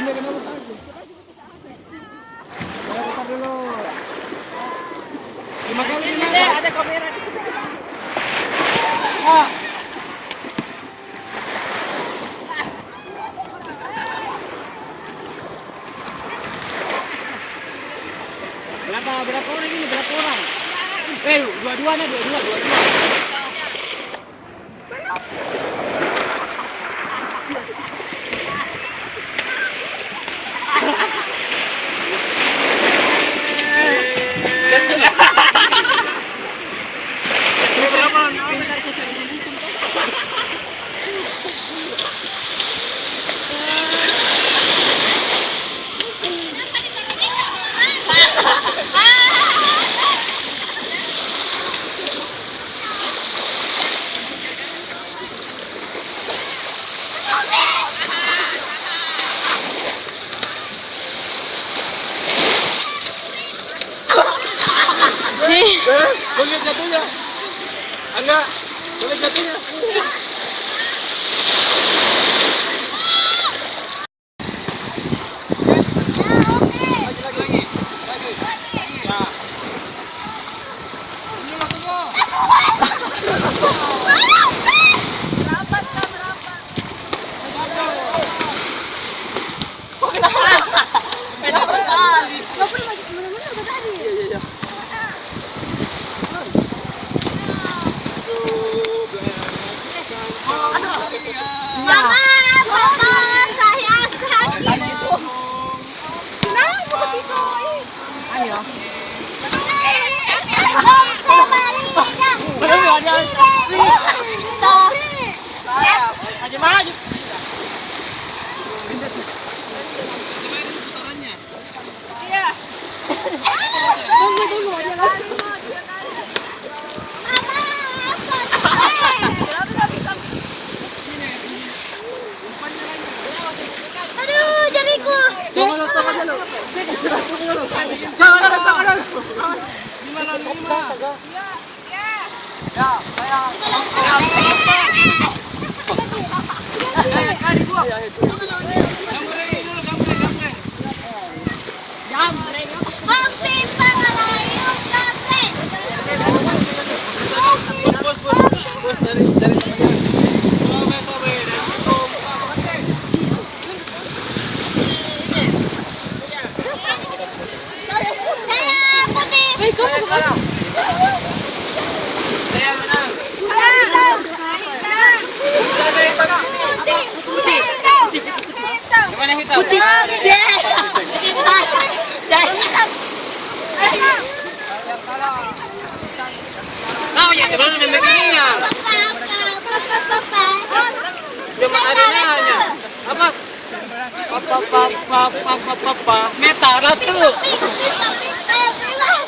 Hindi ka na matag. Kaya ko dulu. Gimagawin nyo lang. Ada kamera dito. Ah! Berapa orang ini? Berapa orang? Dua-dua. Boleh jatuhnya? Enggak, boleh jatuhnya. Lagi. Ya. Ini waktunya. Berapa? Kenapa kali? Kenapa lagi benar-benar tadi? Iya. Maju. Iya. Tunggu aja lah. Aduh, jariku. Tunggu dulu. Jangan ada. Gimana? Iya. Ya, saya. Putih. Kau ya sebelum begininya. Cuma ada nanya. Apa? Papa. Meta ratu.